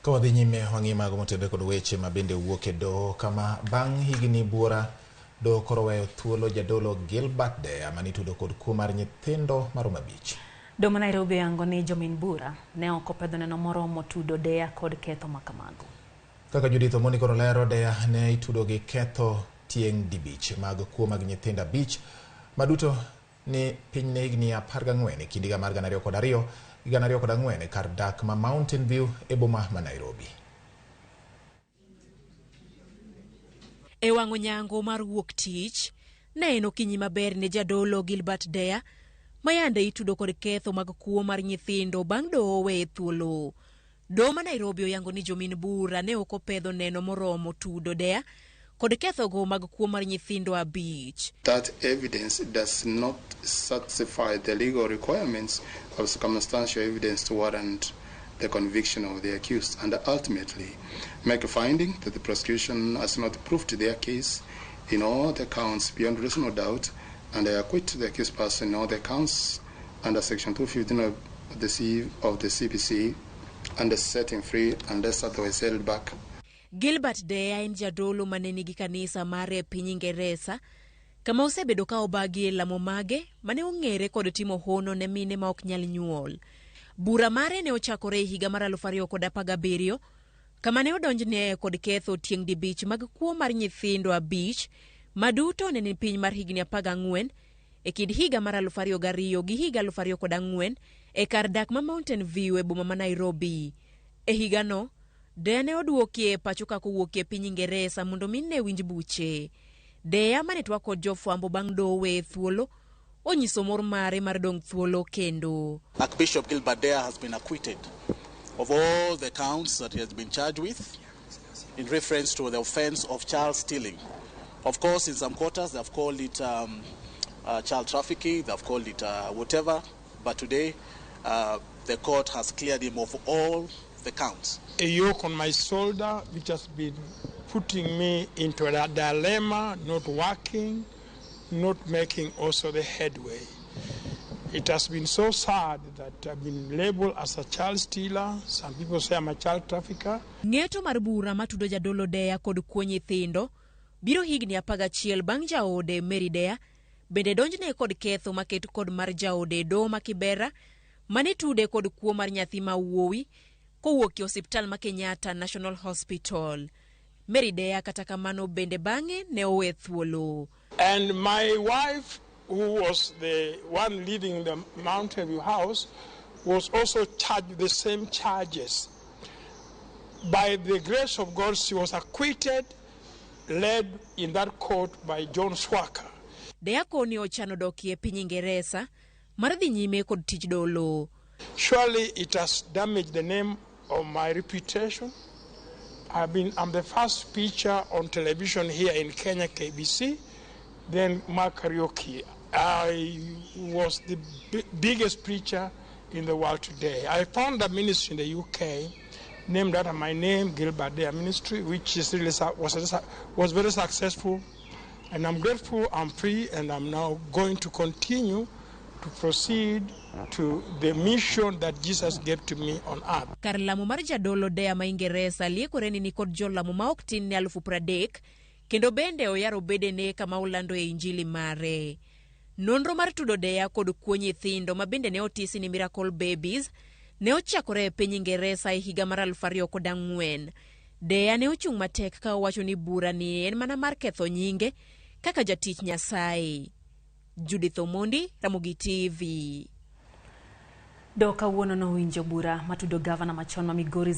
Kawadhi nyime wangi mago motende kod weche mabende wuok e Doho kama bang' higni bura Doho koro weyo thuolo jadolo Gilbert Deya manitudo kod kuo mar nyithindo maromo abich. Doho ma Nairobi yango ni jomin bura ne ok opedho neno moro motudo Deya kod ketho makamago. Kaka Judith Omoni koro lero, Deya ne itudo gi ketho tieng' dibich mag kuo mag nyithindo abich maduto ni piny ne higni 14 e kind higa mar 2002 gi 2004 kar dak ma Mountain View e boma ma Nairobi. E wang'o nyango mar wuok tich ne en okinyi maber ne jadolo Gilbert Deya mayande itudo kod ketho mag kuo mar nyithindo bang' Doho we thuolo. Doho ma Nairobi oyango ni jomin bura ne ok opedho neno moromo tudo Deya kod ketho go mag kuo mar nyithindo abich. That evidence does not satisfy the legal requirements of circumstantial evidence to warrant the conviction of the accused, and ultimately make a finding that the prosecution has not proved their case in all the counts beyond reasonable doubt, and they acquit the accused person in all the counts under Section 215 of the CPC, and setting free unless otherwise held back. Gilbert Deya en jadolo maneni gi kanisa mare piny Ingereza kama osebedo ka obagi e lamo mage mane ong'ere kod timo hono ne mine ma ok nyal nyuol. Bura mare ne ochakore e higa mar 2017 kama ne odonjne kod ketho tieng' dibich mag kuo mar nyithindo abich maduto ne ni piny mar higni 14 e kind higa mar 2002 gi higa 2004 e kar dak ma Mountain View e boma ma Nairobi. E higa no Deya ne oduokie pacho ka kowuokie piny Ingereza mondo minne winj buche. Deya mane twak kod jofwambo bang' Doho we thuolo onyiso mor mare mar dong' thuolo kendo. Archbishop Gilbert Deya has been acquitted of all the counts that he has been charged with in reference to the offense of child stealing. Of course, in some quarters they have called it child trafficking, they have called it whatever, but today the court has cleared him of all the counts. A yoke on my shoulder which has been putting me into a dilemma, not working, not making also the headway. It has been so sad that I've been labeled as a child stealer. Some people say I'm a child trafficker. Ng'eto mar bura matudo jadolo Deya kod kuo nyithindo biro higni 11 bang' jaode Mary Deya bende donjne kod ketho maket kod mar jaode Doho ma Kibera mane tude kod kuo mar nyathi ma wuowi kowuok osiptal ma Kenyatta National Hospital. Mary Deya kata kamano bende bang'e ne owe thuolo. And my wife, who was the one living in the Mountain View house, was also charged with the same charges. By the grace of God, she was acquitted, led in that court by John Swaka. Deya koni ochano dokie piny Ingereza mar dhi nyime kod tich dolo. Surely it has damaged the name of my reputation. I'm the first preacher on television here in Kenya, KBC, then Mark Karaoke. I was the biggest preacher in the world today. I found a ministry in the UK named after my name, Gilbert Deya Ministry, which is really was very successful. And I'm grateful, I'm free, and I'm now going to continue to proceed to the mission that Jesus gave to me on earth. Kar lamo mar jadolo Deya ma Ingereza liekore ni kod jolamo ma ok tin ne 30,000 kendo bende oyaro bedene kama olando e injili mare. Nonro mar tudo Deya kod kuo nyithindo ma bende ne otisi ni Miracle Babies ne ochakore e piny Ingereza e higa mar 2004. Deya ne ochung' matek ka owacho ni bura ni en mana mar ketho nyinge kaka jatich Nyasaye. Judith Omoni, Ramogi TV. Doho kawuono no winjo bura matudo gavana machon ma Migori